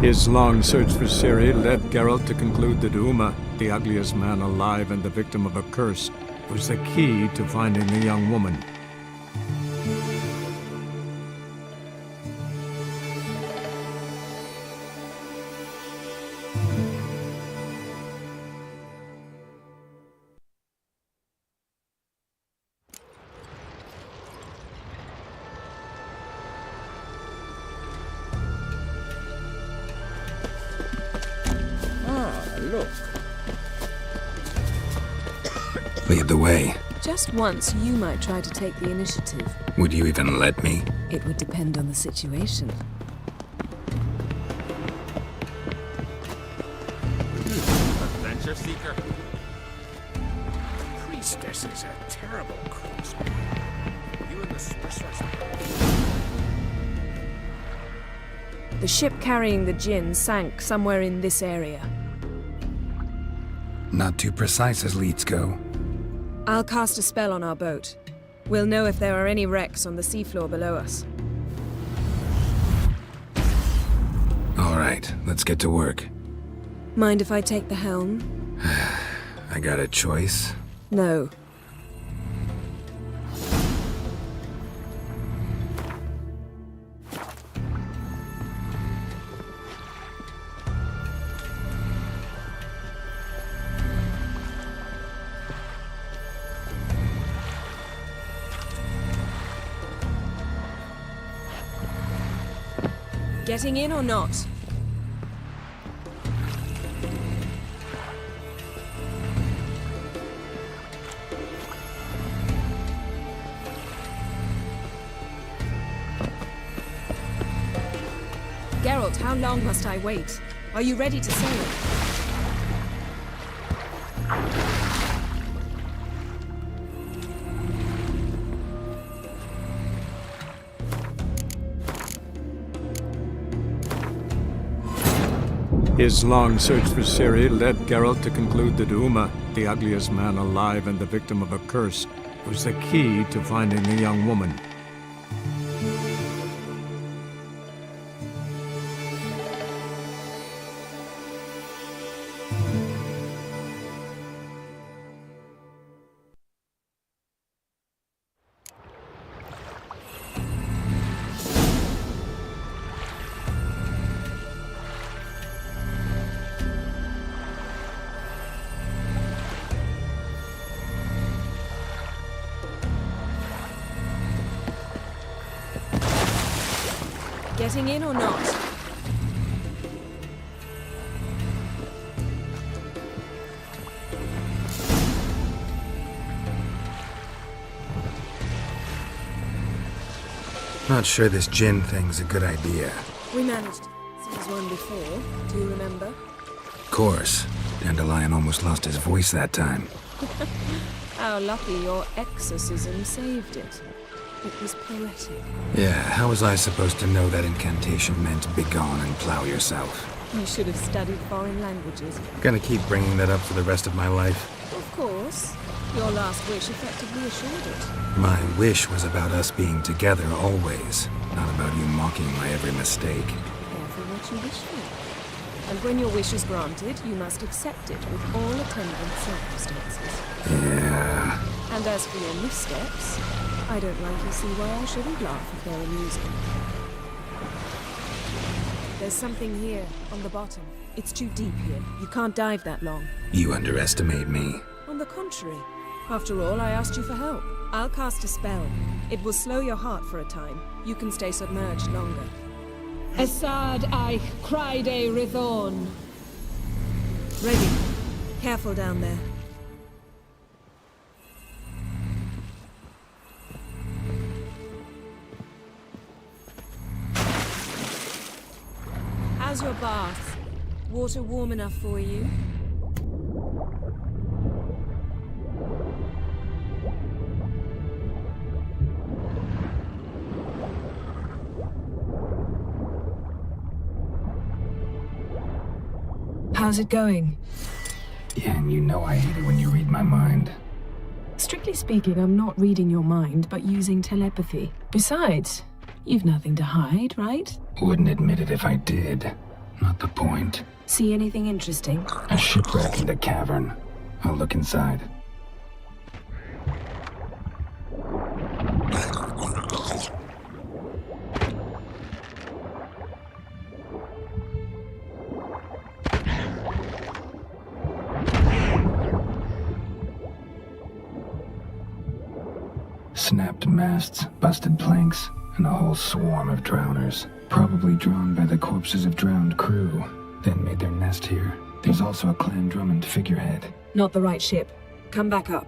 His long search for Ciri led Geralt to conclude that Uma, the ugliest man alive and the victim of a curse, was the key to finding the young woman. Look. Lead the way. Just once, you might try to take the initiative. Would you even let me? It would depend on the situation. Adventure seeker. Priestess is a terrible cruise. You and the sorceress. The ship carrying the Jinn sank somewhere in this area. Not too precise as leads go. I'll cast a spell on our boat. We'll know if there are any wrecks on the seafloor below us. All right, let's get to work. Mind if I take the helm? I got a choice. No. Getting in or not? Geralt, how long must I wait? Are you ready to sail? His long search for Ciri led Geralt to conclude that Uma, the ugliest man alive and the victim of a curse, was the key to finding the young woman. Getting in or not? Not sure this Jinn thing's a good idea. We managed. Seize one before. Do you remember? Of course. Dandelion almost lost his voice that time. How lucky your exorcism saved it. It was poetic. Yeah, how was I supposed to know that incantation meant begone and plow yourself? You should have studied foreign languages. Gonna keep bringing that up for the rest of my life. Of course. Your last wish effectively assured it. My wish was about us being together always, not about you mocking my every mistake. Careful what you wish for. And when your wish is granted, you must accept it with all attendant circumstances. Yeah. And as for your missteps, I don't rightly see why I shouldn't laugh if they're amusing. There's something here, on the bottom. It's too deep here. You can't dive that long. You underestimate me. On the contrary. After all, I asked you for help. I'll cast a spell. It will slow your heart for a time. You can stay submerged longer. Esad Eich Cryde Rithorn. Ready. Careful down there. How's your bath? Water warm enough for you? How's it going? Yeah, and you know I hate it when you read my mind. Strictly speaking, I'm not reading your mind, but using telepathy. Besides, you've nothing to hide, right? Wouldn't admit it if I did. Not the point. See anything interesting? A shipwreck and a cavern. I'll look inside. Snapped masts, busted planks, and a whole swarm of drowners. Probably drawn by the corpses of drowned crew, then made their nest here. There's also a Clan Drummond figurehead. Not the right ship. Come back up.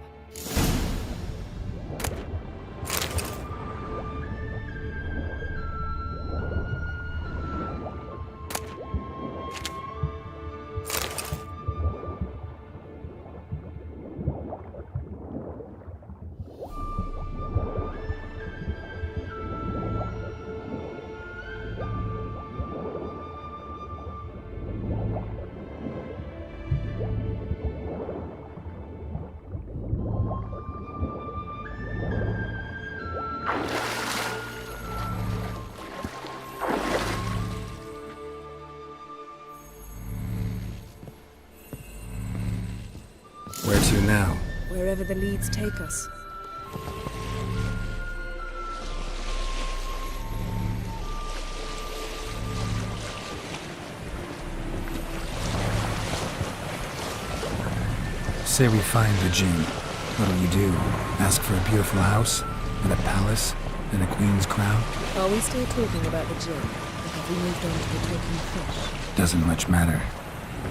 Where to now? Wherever the leads take us. Say we find the Jinn. What'll you do? Ask for a beautiful house? And a palace? And a queen's crown? Are we still talking about the Jinn? Or have we moved on to the talking fish? Doesn't much matter.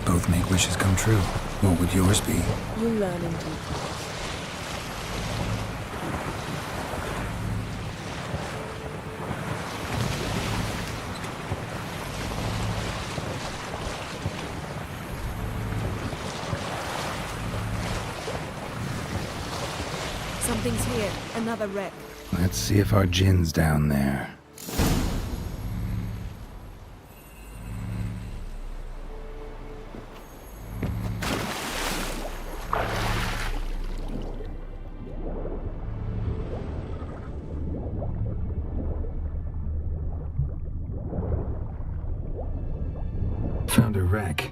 Both make wishes come true. What would yours be? You'll learn in due course. Something's here. Another wreck. Let's see if our Jinn's down there. Found a wreck.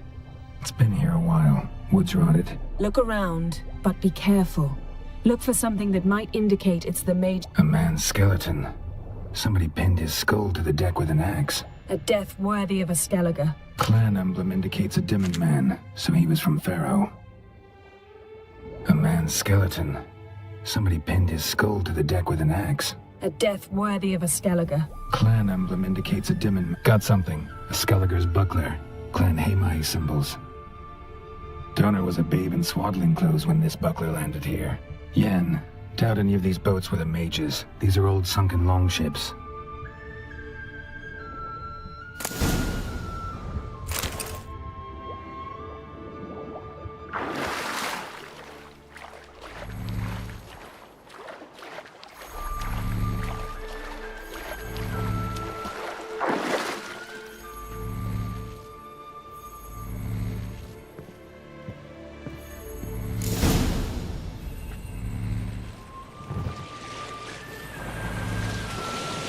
It's been here a while. Wood's rotted. Look around, but be careful. Look for something that might indicate it's the mage. A man's skeleton. Somebody pinned his skull to the deck with an axe. A death worthy of a Skellige. Clan emblem indicates a Dimmen man, so he was from Pharaoh. A man's skeleton. Somebody pinned his skull to the deck with an axe. A death worthy of a Skellige. Clan emblem indicates a Dimmen. Got something. A Skellige's buckler. Clan Hamai symbols. Donner was a babe in swaddling clothes when this buckler landed here. Yen, doubt any of these boats were the mages. These are old sunken longships.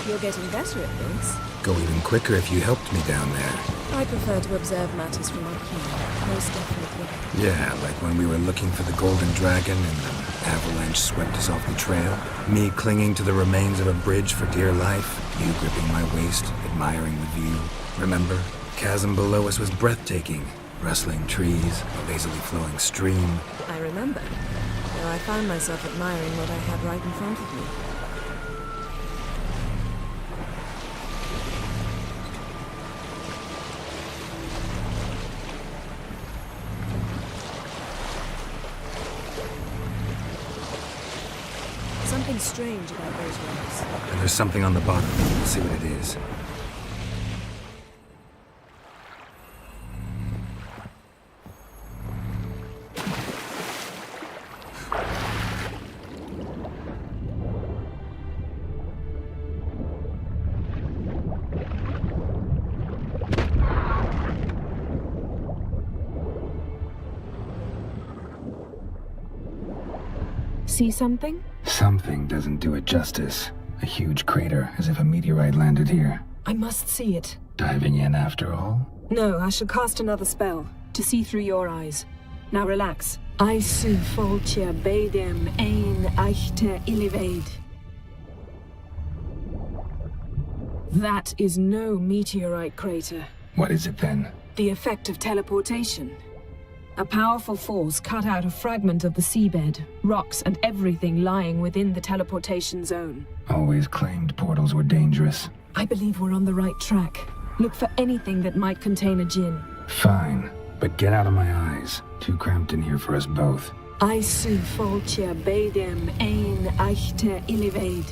You're getting better at this. Go even quicker if you helped me down there. I prefer to observe matters from up here, most definitely. Yeah, like when we were looking for the Golden Dragon and the avalanche swept us off the trail. Me clinging to the remains of a bridge for dear life. You gripping my waist, admiring the view. Remember? Chasm below us was breathtaking. Rustling trees, a lazily flowing stream. I remember. Though I found myself admiring what I had right in front of me. Something strange about those rocks. And there's something on the bottom. We'll see what it is. See something? Something doesn't do it justice. A huge crater, as if a meteorite landed here. I must see it. Diving in after all? No, I shall cast another spell, to see through your eyes. Now relax. Aisu foltia beidem ein eichte illivaid. That is no meteorite crater. What is it then? The effect of teleportation. A powerful force cut out a fragment of the seabed, rocks and everything lying within the teleportation zone. Always claimed portals were dangerous. I believe we're on the right track. Look for anything that might contain a djinn. Fine, but get out of my eyes. Too cramped in here for us both. Aisu foltia beidem ein eichte illivaid.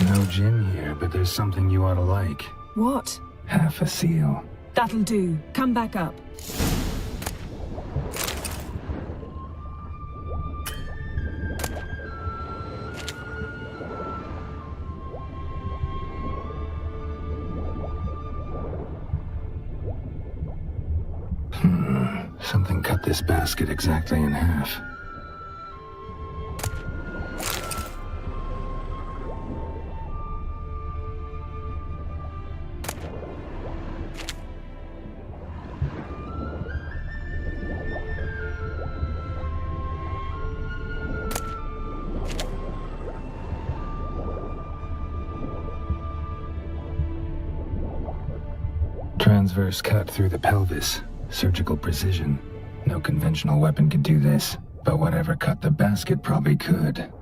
No djinn here, but there's something you ought to like. What? Half a seal. That'll do. Come back up. Something cut this basket exactly in half. Transverse cut through the pelvis. Surgical precision. No conventional weapon could do this, but whatever cut the basket probably could.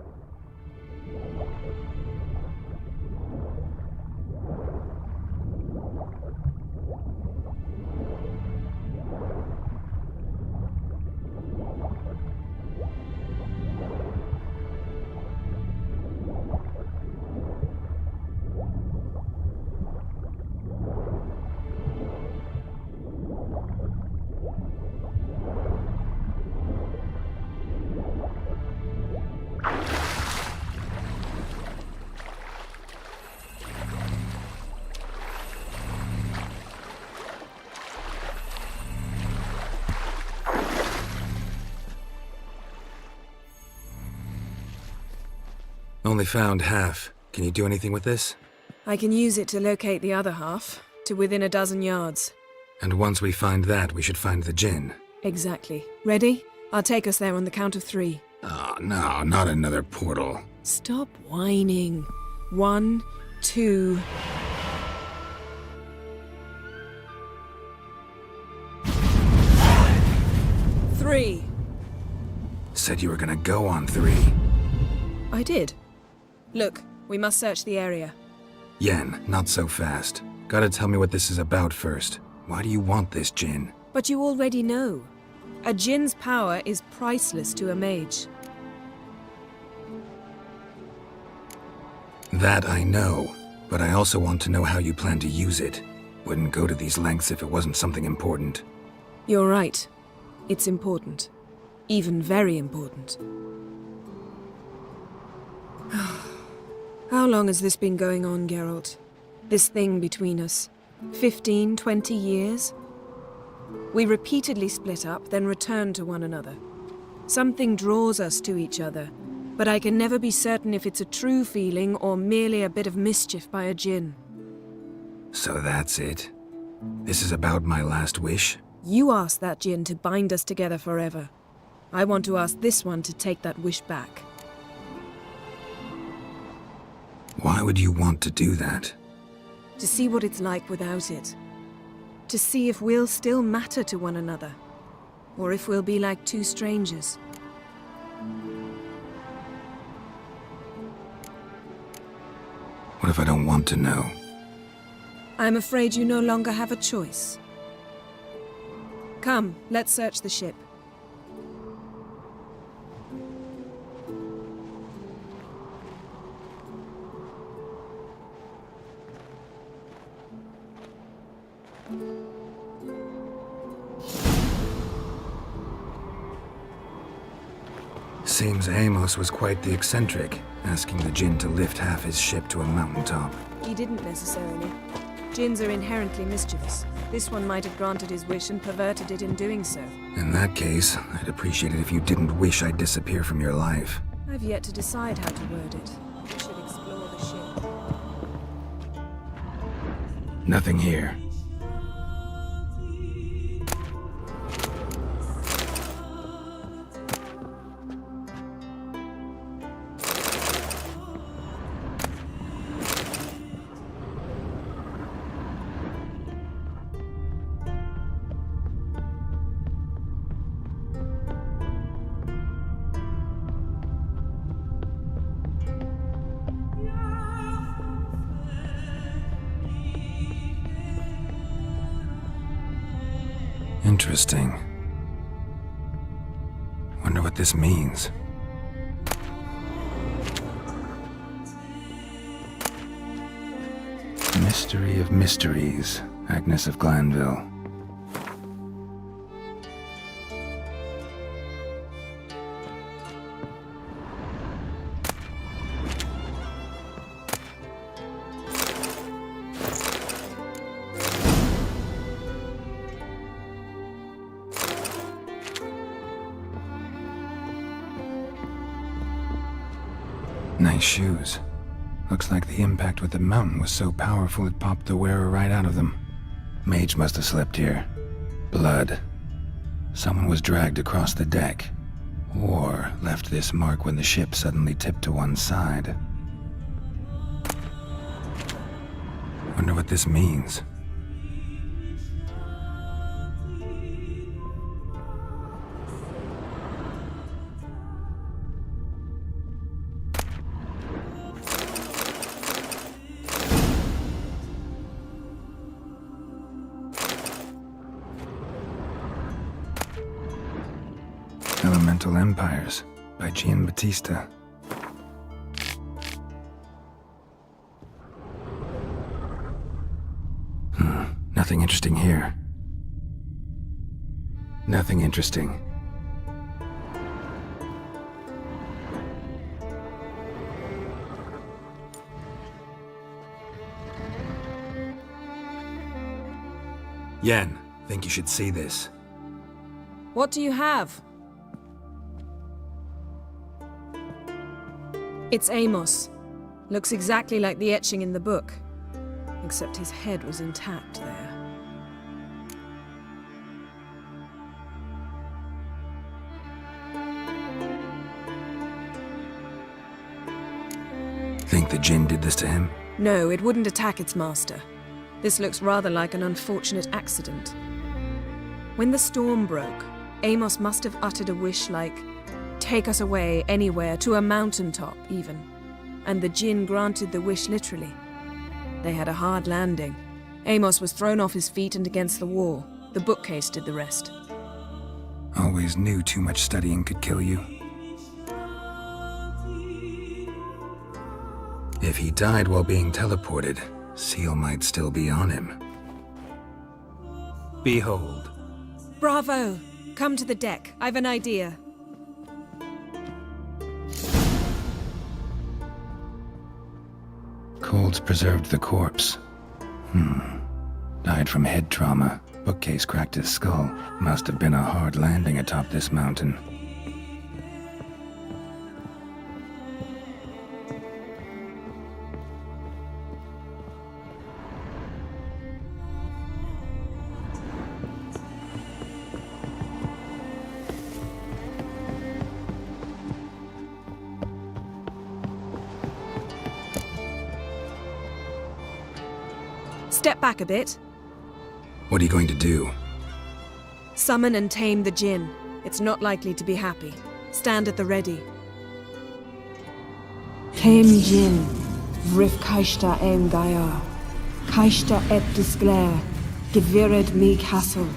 Only found half. Can you do anything with this? I can use it to locate the other half, to within a dozen yards. And once we find that, we should find the djinn. Exactly. Ready? I'll take us there on the count of 3. Oh, no, not another portal. Stop whining. 1, 2... Three. Said you were gonna go on 3. I did. Look, we must search the area. Yen, not so fast. Gotta tell me what this is about first. Why do you want this djinn? But you already know. A djinn's power is priceless to a mage. That I know, but I also want to know how you plan to use it. Wouldn't go to these lengths if it wasn't something important. You're right. It's important. Even very important. How long has this been going on, Geralt? This thing between us? 15, 20 years? We repeatedly split up, then returned to one another. Something draws us to each other, but I can never be certain if it's a true feeling or merely a bit of mischief by a djinn. So that's it? This is about my last wish? You asked that djinn to bind us together forever. I want to ask this one to take that wish back. Why would you want to do that? To see what it's like without it. To see if we'll still matter to one another. Or if we'll be like two strangers. What if I don't want to know? I'm afraid you no longer have a choice. Come, let's search the ship. Seems Amos was quite the eccentric, asking the Jinn to lift half his ship to a mountaintop. He didn't necessarily. Jinns are inherently mischievous. This one might have granted his wish and perverted it in doing so. In that case, I'd appreciate it if you didn't wish I'd disappear from your life. I've yet to decide how to word it. We should explore the ship. Nothing here. Interesting. Wonder what this means. Mystery of mysteries, Agnes of Glanville. Nice shoes. Looks like the impact with the mountain was so powerful it popped the wearer right out of them. Mage must have slept here. Blood. Someone was dragged across the deck. Or left this mark when the ship suddenly tipped to one side. Wonder what this means. Elemental Empires by Giambattista. Nothing interesting here. Nothing interesting. Yen, think you should see this. What do you have? It's Amos. Looks exactly like the etching in the book. Except his head was intact there. Think the Jinn did this to him? No, it wouldn't attack its master. This looks rather like an unfortunate accident. When the storm broke, Amos must have uttered a wish like, "Take us away, anywhere, to a mountaintop, even." And the Jinn granted the wish literally. They had a hard landing. Amos was thrown off his feet and against the wall. The bookcase did the rest. Always knew too much studying could kill you. If he died while being teleported, Seal might still be on him. Behold. Bravo! Come to the deck. I've an idea. Colds preserved the corpse. Died from head trauma. Bookcase cracked his skull. Must have been a hard landing atop this mountain. Step back a bit. What are you going to do? Summon and tame the Jinn. It's not likely to be happy. Stand at the ready. Tame Jinn, vrif kaishta em gaia, kaishta et disglair, gevired me castle.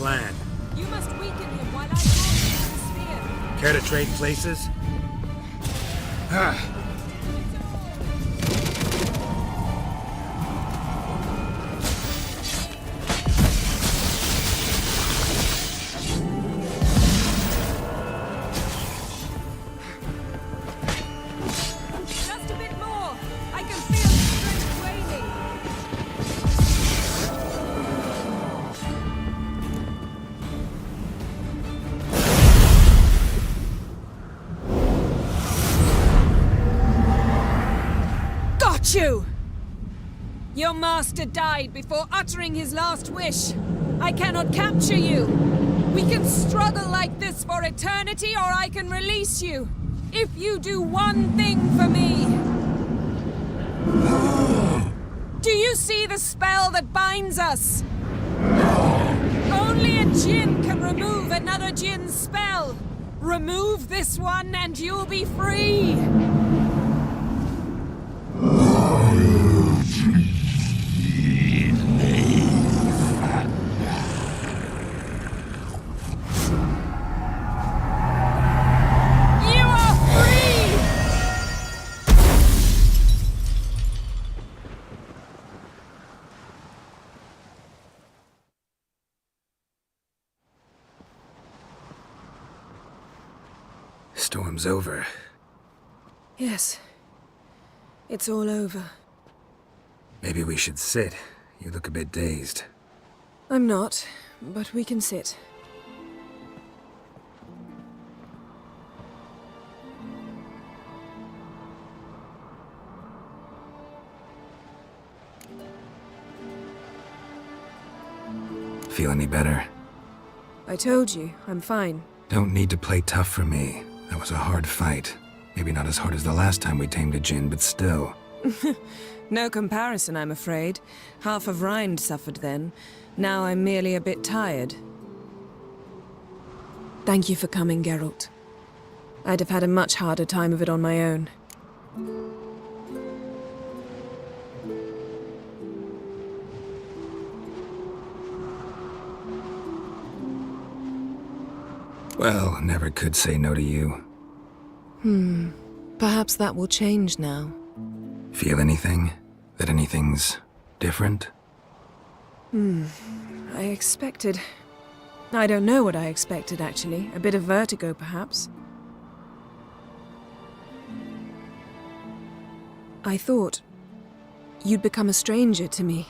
plan? You must weaken him while I launch the spear. Care to trade places? Just a bit more. I can feel the strength waning. Got you! Your master died before uttering his last wish. I cannot capture you. We can struggle like this for eternity, or I can release you. If you do one thing for me. Do you see the spell that binds us? Only a djinn can remove another djinn's spell. Remove this one and you'll be free. You are free! Storm's over. Yes. It's all over. Maybe we should sit. You look a bit dazed. I'm not, but we can sit. Feel any better? I told you, I'm fine. Don't need to play tough for me. That was a hard fight. Maybe not as hard as the last time we tamed a djinn, but still. No comparison, I'm afraid. Half of Rind suffered then. Now I'm merely a bit tired. Thank you for coming, Geralt. I'd have had a much harder time of it on my own. Well, never could say no to you. Perhaps that will change now. Feel anything? That anything's different? I expected... I don't know what I expected, actually. A bit of vertigo, perhaps. I thought you'd become a stranger to me.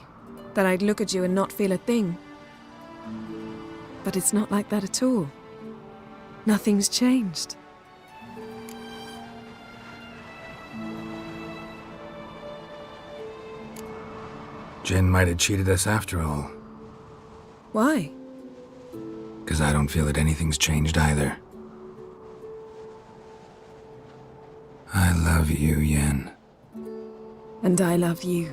That I'd look at you and not feel a thing. But it's not like that at all. Nothing's changed. Jinn might have cheated us after all. Why? 'Cause I don't feel that anything's changed either. I love you, Yen. And I love you.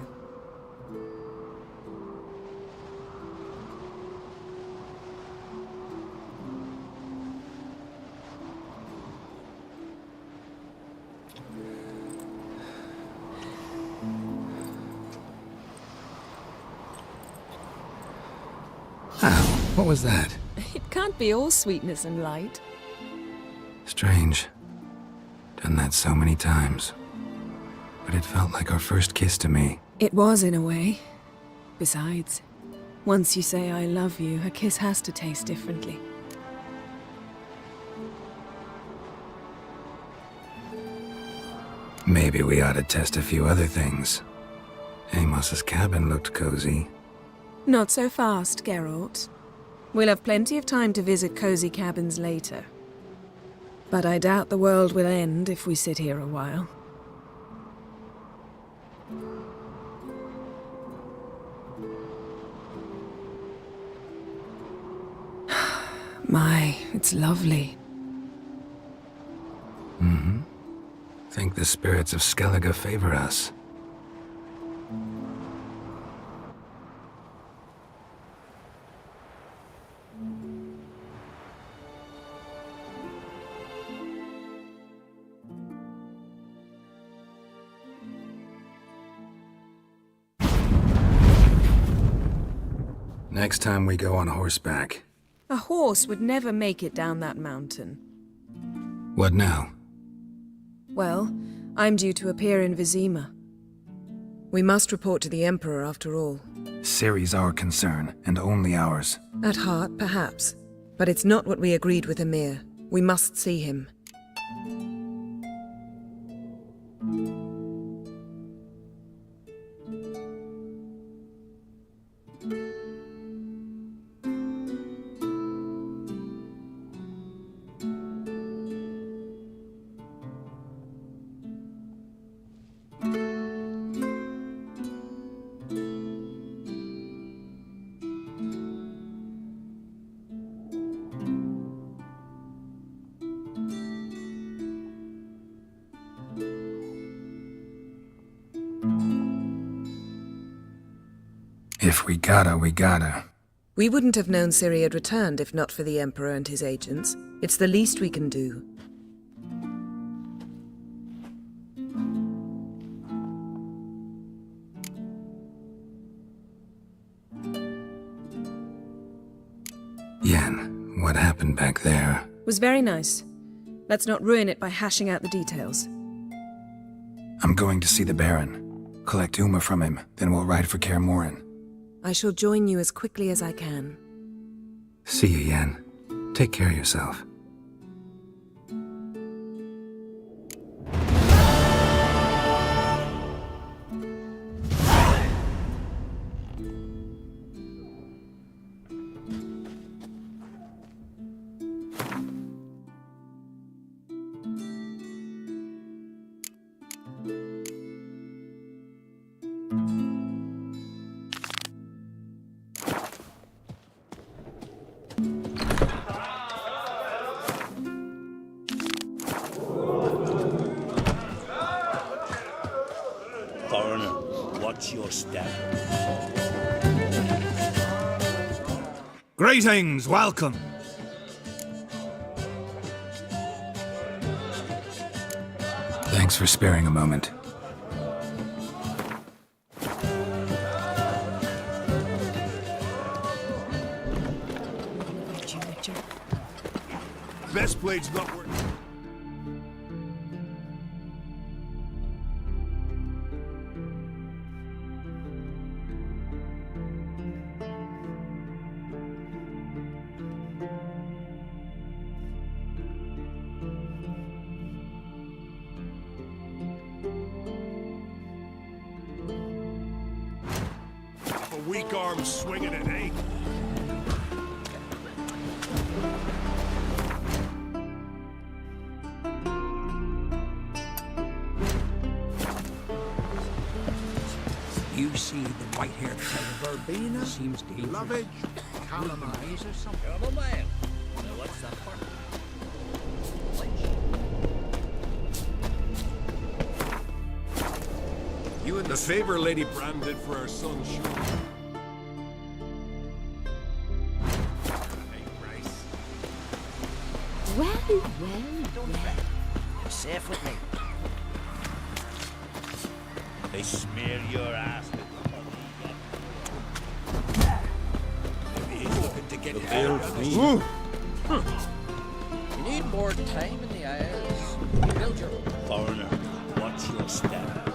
Ow, what was that? It can't be all sweetness and light. Strange. Done that so many times. But it felt like our first kiss to me. It was, in a way. Besides, once you say I love you, a kiss has to taste differently. Maybe we ought to test a few other things. Amos's cabin looked cozy. Not so fast, Geralt. We'll have plenty of time to visit cozy cabins later. But I doubt the world will end if we sit here a while. My, it's lovely. Think the spirits of Skellige favor us. Next time we go on horseback, horse would never make it down that mountain. What now? Well, I'm due to appear in Vizima. We must report to the Emperor after all. Ciri's our concern, and only ours. At heart, perhaps. But it's not what we agreed with Emir. We must see him. If we gotta, we gotta. We wouldn't have known Ciri had returned if not for the Emperor and his agents. It's the least we can do. Yen, what happened back there? Was very nice. Let's not ruin it by hashing out the details. I'm going to see the Baron. Collect Uma from him, then we'll ride for Kaer Morhen. I shall join you as quickly as I can. See you, Yen. Take care of yourself. Foreigner, what's your step? Greetings, welcome. Thanks for sparing a moment. Best blade's not working. A weak arm swinging it, eh? You see the white-haired Verbena seems to be Lovage, calamine or something. Come man. Now what's that part? You and the favor Lady Bran did for our son, sure. Hey, Bryce. Well. Safe with me. They smear your ass with maybe he's looking to get You need more time in the Isles. Build your Foreigner, what's your step?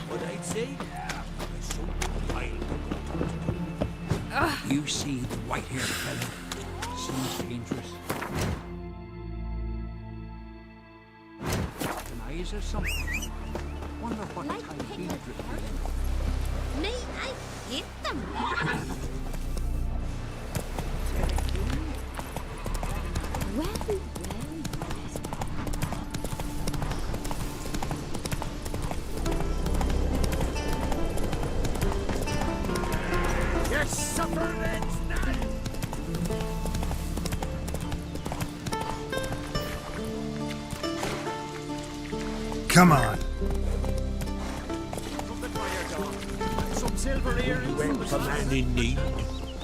What I'd say? You see the white-haired fellow? Seems dangerous. An eyes or something? Wonder what Like type pickled he drifted. herring. Me, I hate them. Well, well, Your supper ends now! Come on. Something for your dog. Some silver earrings from the A man in need.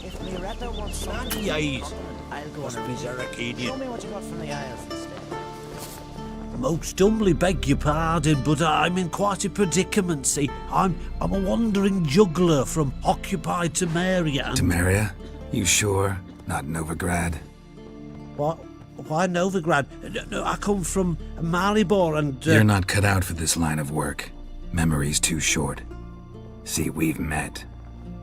If Miretta wants something, The eyes. I'll go Must on be a visit. Zaracadian. Show me what you got from the Isles instead. Most humbly beg your pardon, but I'm in quite a predicament, see. I'm a wandering juggler from occupied Temeria and... Temeria? You sure? Not Novigrad? What? Why Novigrad? No, I come from Maribor and... You're not cut out for this line of work. Memory's too short. See, we've met.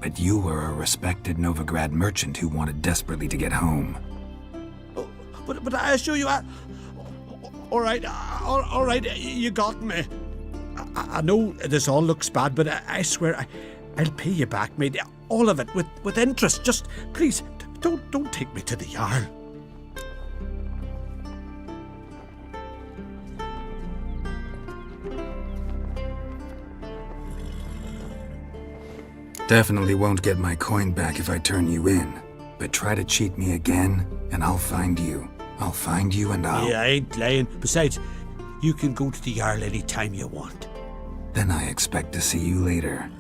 But you were a respected Novigrad merchant who wanted desperately to get home. But I assure you, all right, you got me. I know this all looks bad, but I swear I'll pay you back, mate. All of it, with interest. Just, please, don't take me to the Jarl. Definitely won't get my coin back if I turn you in. But try to cheat me again, and I'll find you. I'll find you and I'll... Yeah, I ain't lying. Besides, you can go to the Jarl any time you want. Then I expect to see you later.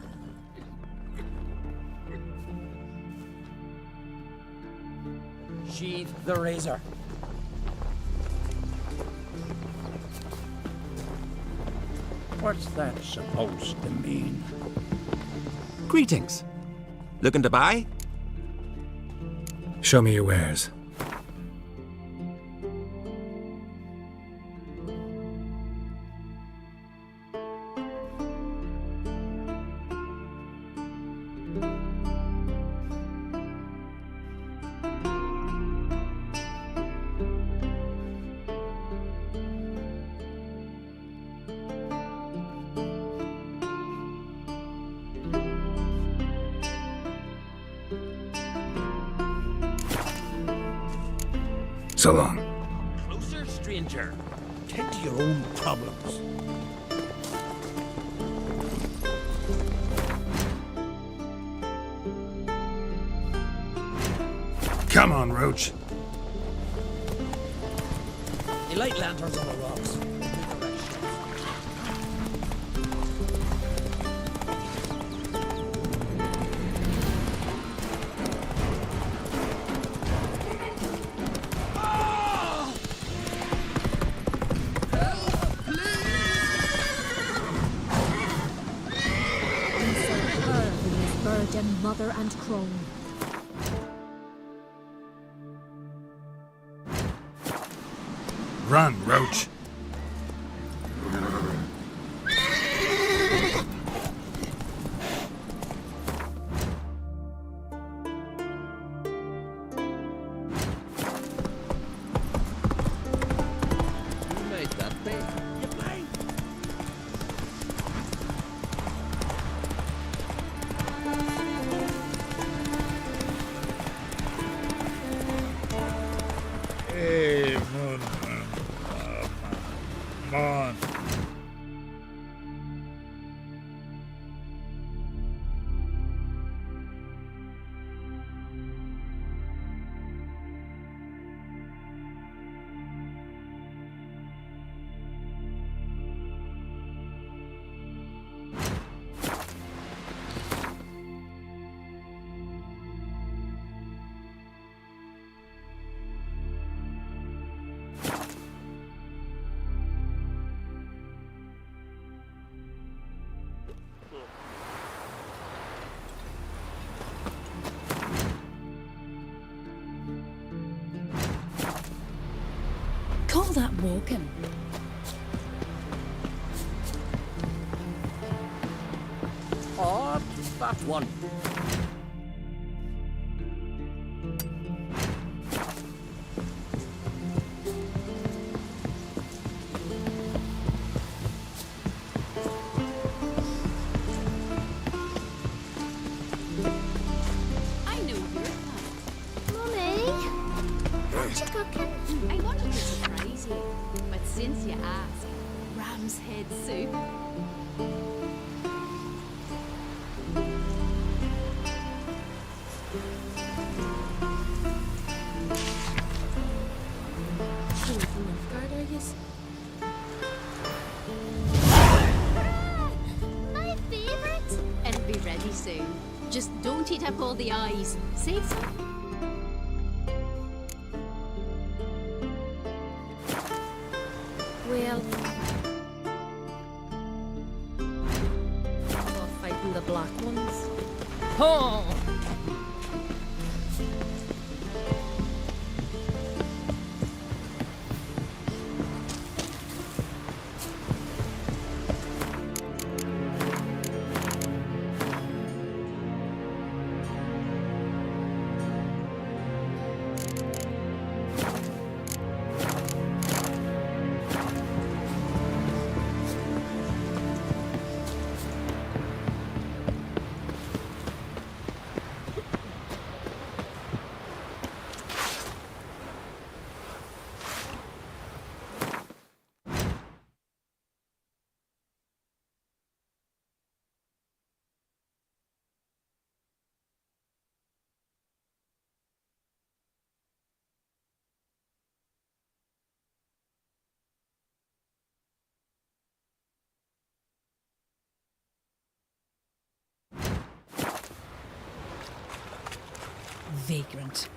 Sheathe the razor. What's that supposed to mean? Greetings. Looking to buy? Show me your wares. So long. Closer, stranger. Tend to your own problems. Come on, Roach. You light lanterns on the rocks. burden, mother and crone. Run, Roach. walking. Oh, that one. I know you're Mummy, what you cooking? I wanted to surprise you, but since you asked, ram's head soup. My favourite! It'll be ready soon. Just don't eat up all the eyes. Save some. Well, I'll fighting the black ones. Oh! Vagrant.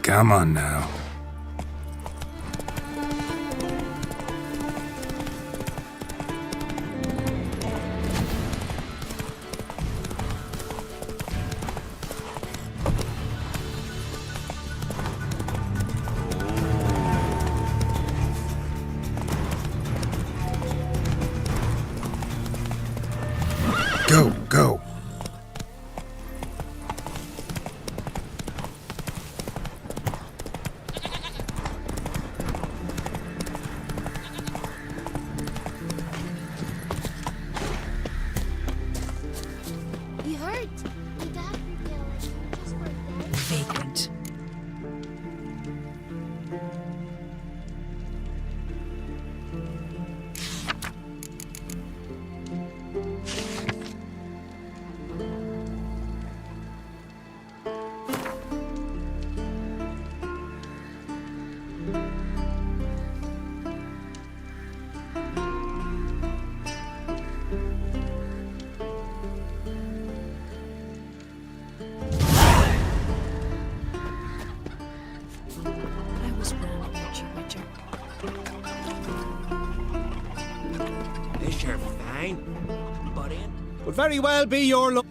Come on now. Go, go. You heard? My dad revealed just for dead. Vagrant. I was wrong about you, Witcher. This you're fine. But in. Would very well be your luck.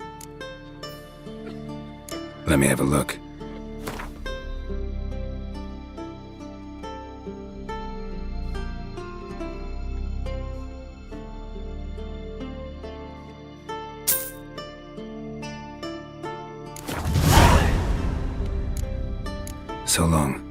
Let me have a look. So long.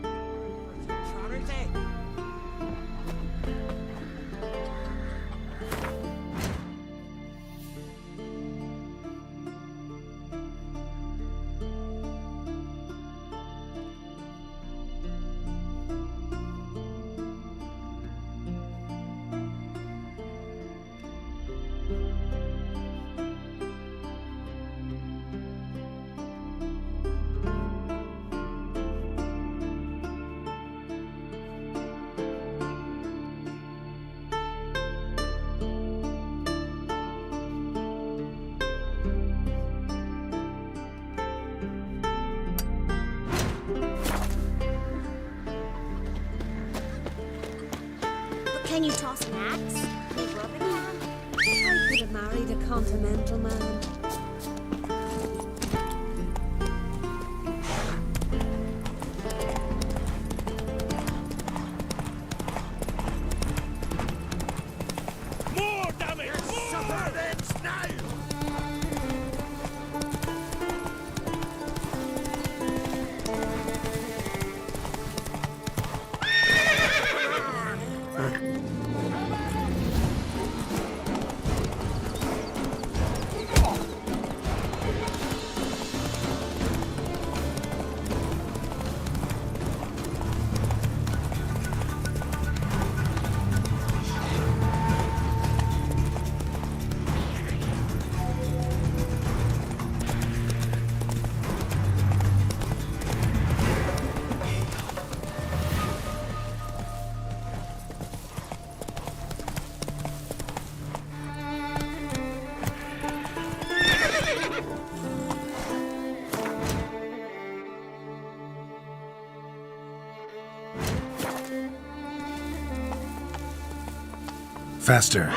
Can you toss an axe? Me brother can. I could have married a continental man. More damage! Suffer them now! Faster.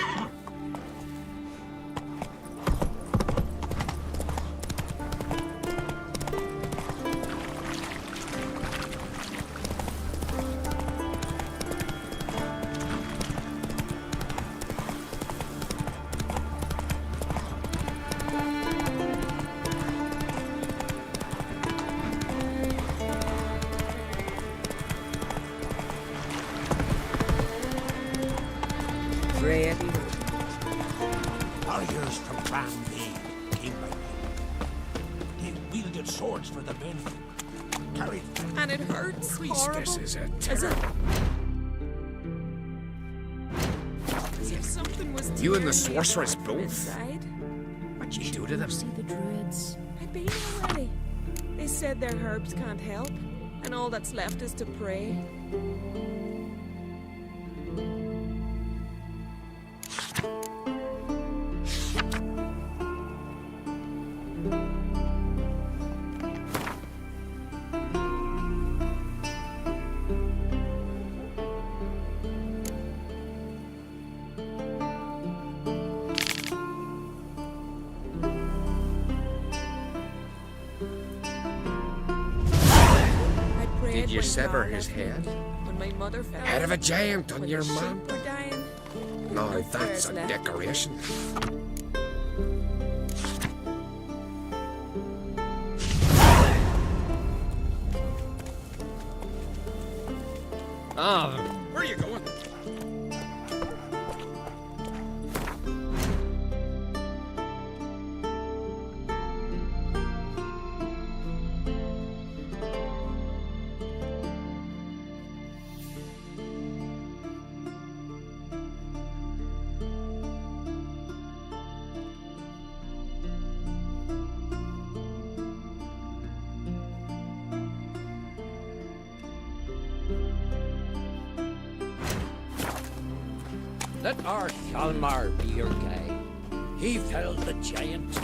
Warriors from Clan came by me. They wielded swords for the men, carried And it hurts horrible. This is a As if something was You and the tearing me sorceress apart from both? inside. What'd you do to them? See the druids. I've been already. They said their herbs can't help, and all that's left is to pray. I prayed Did you when sever God his left me, head? When my mother fell. Head of a giant on when your the sheep man? were dying. No, No that's prayers a left. decoration. Ah, where are you going? Let our Hjalmar be your guide. He felled the giant.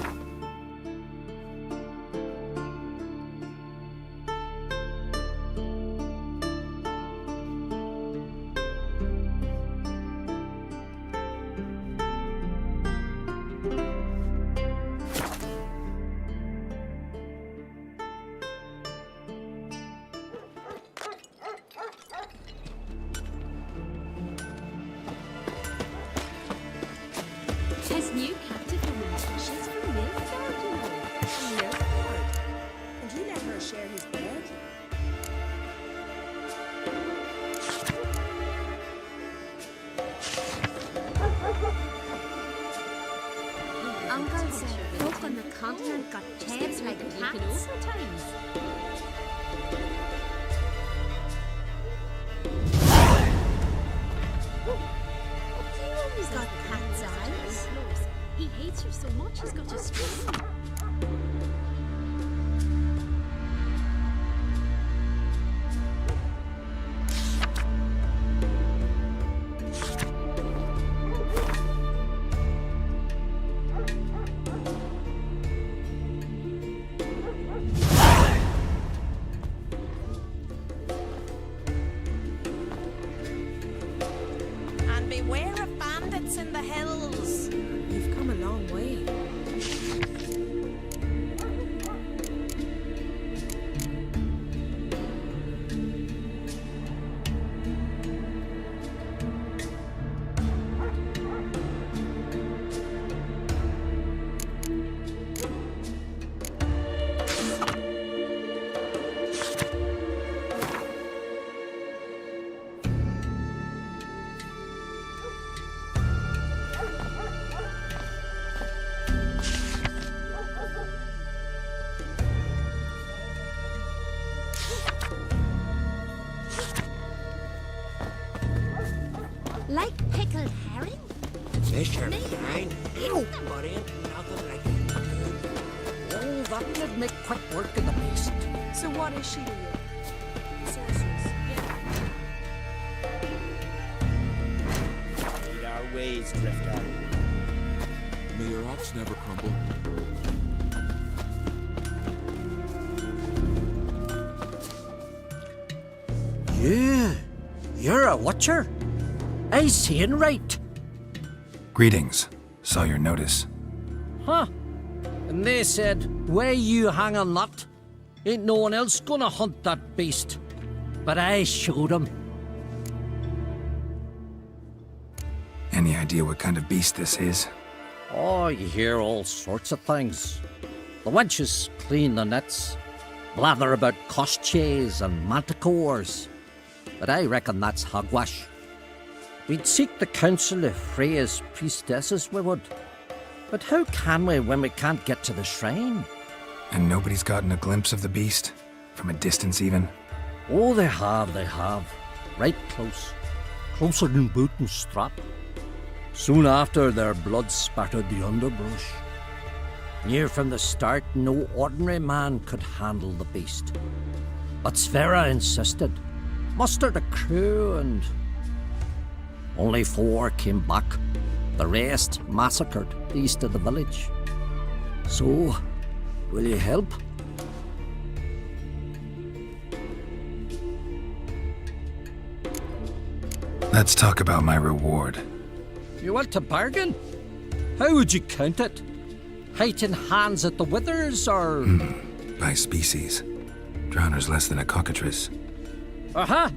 His new captive woman. She's from Milford, you know. Milford. And he let her share his bed. continent got heads like taken cats. over times. You always got cat's eyes. He hates her so much he's got a string. And beware of bandits in the hills. You've come a long way. Like pickled herring? Fish are fine. But ain't nothing like it. Oh, that would make quick work of the beast. So what is she to you? Need our ways, Drifter. May your ox never crumble. You're a watcher? I seeing right. Greetings. Saw your notice. Huh? And they said, where you hang on that? Ain't no one else gonna hunt that beast. But I showed 'em. Any idea what kind of beast this is? Oh, you hear all sorts of things. The wenches clean the nets, blather about Kosches and manticores. But I reckon that's hogwash. We'd seek the counsel of Freya's priestesses, we would. But how can we when we can't get to the shrine? And nobody's gotten a glimpse of the beast? From a distance, even? Oh, they have. Right close. Closer than boot and strap. Soon after, their blood spattered the underbrush. Near from the start, no ordinary man could handle the beast. But Sverre insisted. Mustered a crew and... Only 4 came back. The rest massacred east of the village. So, will you help? Let's talk about my reward. You want to bargain? How would you count it? Height in hands at the withers, or...? By species. Drowner's less than a cockatrice. Uh-huh.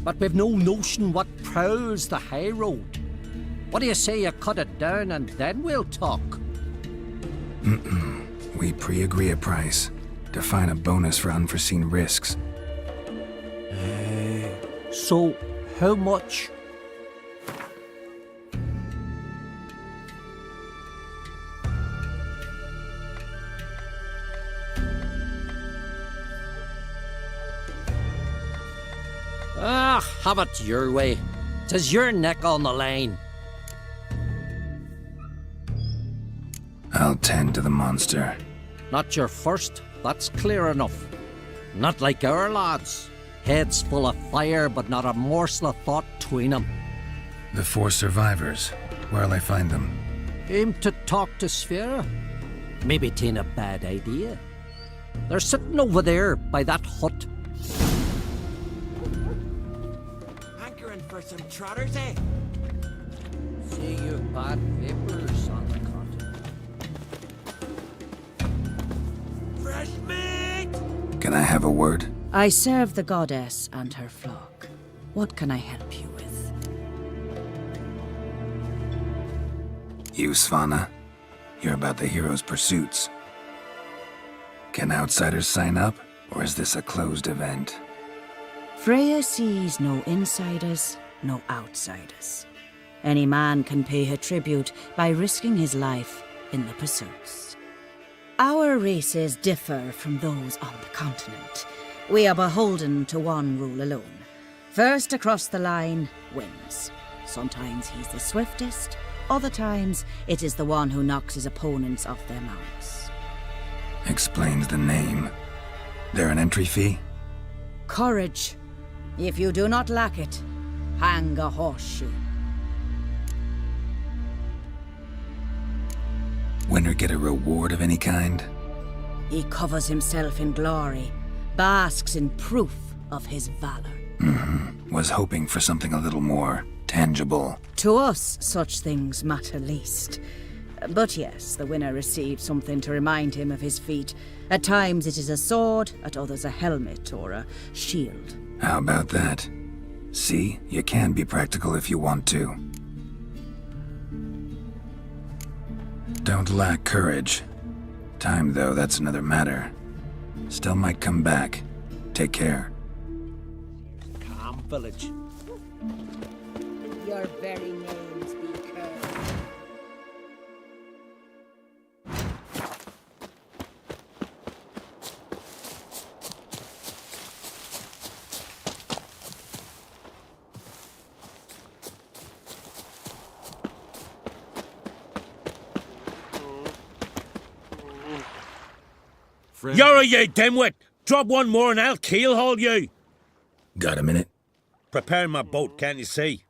But we've no notion what prowls the high road. What do you say you cut it down and then we'll talk? We pre-agree a price. Define a bonus for unforeseen risks. So, how much? Ah, have it your way. 'Tis your neck on the line. I'll tend to the monster. Not your first, that's clear enough. Not like our lads. Heads full of fire, but not a morsel of thought between 'em. The 4 survivors. Where'll I find them? Aim to talk to Sverre? Maybe 'tain't a bad idea. They're sitting over there by that hut. Hankering for some trotters, eh? See you bad vapors on the continent. Fresh meat! Can I have a word? I serve the goddess and her flock. What can I help you with? You, Svanna. You're about the hero's pursuits. Can outsiders sign up, or is this a closed event? Freya sees no insiders, no outsiders. Any man can pay her tribute by risking his life in the pursuits. Our races differ from those on the continent. We are beholden to one rule alone. First across the line wins. Sometimes he's the swiftest, other times it is the one who knocks his opponents off their mounts. Explains the name. There an entry fee? Courage. If you do not lack it, hang a horseshoe. Winner get a reward of any kind? He covers himself in glory, basks in proof of his valor. Was hoping for something a little more tangible. To us, such things matter least. But yes, the winner receives something to remind him of his feat. At times it is a sword, at others a helmet or a shield. How about that? See, you can be practical if you want to. Don't lack courage. Time, though, that's another matter. Still might come back. Take care. Calm village. Your very names be cursed. You're you dimwit! Drop one more and I'll keelhaul you! Got a minute? Prepare my boat, can't you see?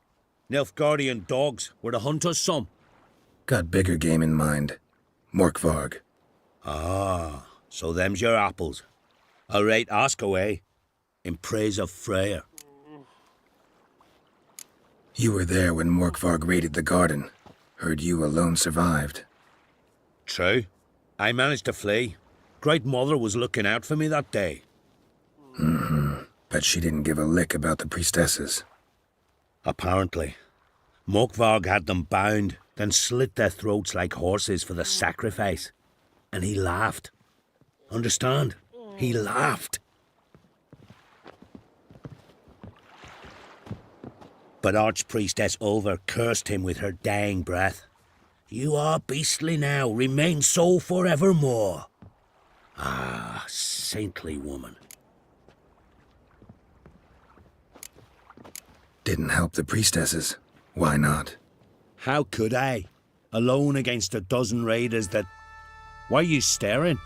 Nilfgaardian dogs were to hunt us some. Got bigger game in mind. Morkvarg. Ah, so them's your apples. All right, ask away. In praise of Freyr. You were there when Morkvarg raided the garden. Heard you alone survived. True. I managed to flee. Great Mother was looking out for me that day. But she didn't give a lick about the priestesses. Apparently. Morkvarg had them bound, then slit their throats like horses for the sacrifice. And he laughed. Understand? He laughed. But Archpriestess Ulver cursed him with her dying breath. You are beastly now, remain so forevermore. Ah, saintly woman. Didn't help the priestesses. Why not? How could I? Alone against a dozen raiders that... Why are you staring?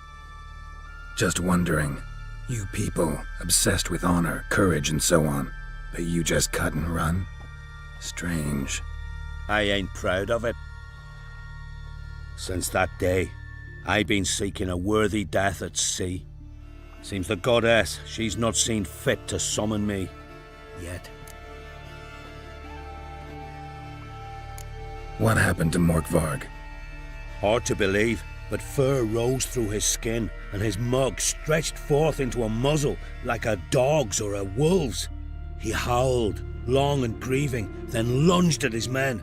Just wondering. You people, obsessed with honor, courage, and so on. But you just cut and run? Strange. I ain't proud of it. Since that day, I've been seeking a worthy death at sea. Seems the goddess, she's not seen fit to summon me. Yet. What happened to Morkvarg? Hard to believe, but fur rose through his skin, and his mug stretched forth into a muzzle like a dog's or a wolf's. He howled, long and grieving, then lunged at his men.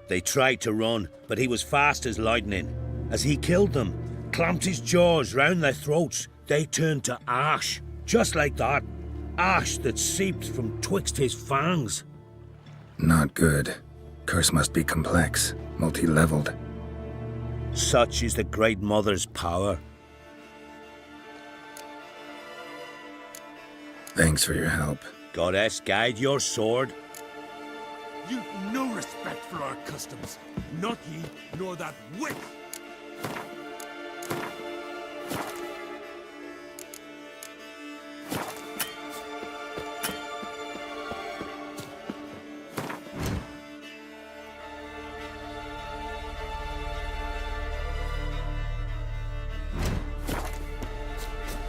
They tried to run, but he was fast as lightning. As he killed them, clamped his jaws round their throats, they turned to ash, just like that. Ash that seeped from twixt his fangs. Not good. Curse must be complex, multi-leveled. Such is the Great Mother's power. Thanks for your help. Goddess, guide your sword. You've no respect for our customs. Not ye, nor that witch.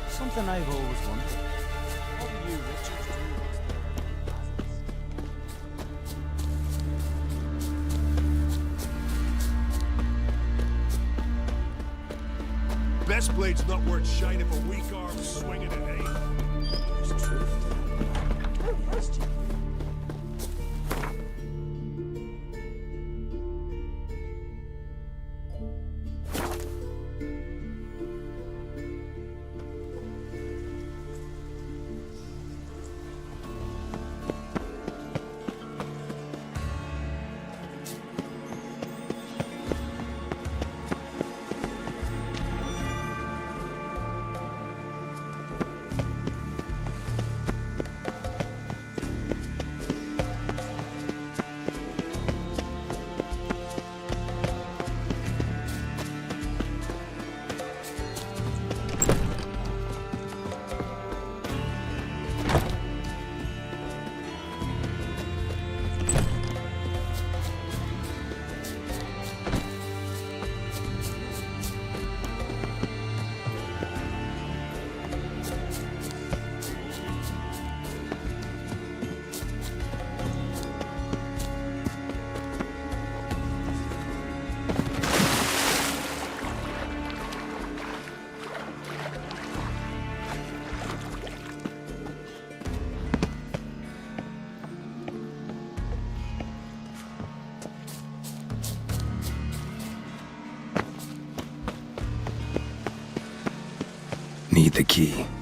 Something I've always wondered. What do you Richards do? Best blade's not worth shine if a weak arm's swinging it, eh? It's true. key.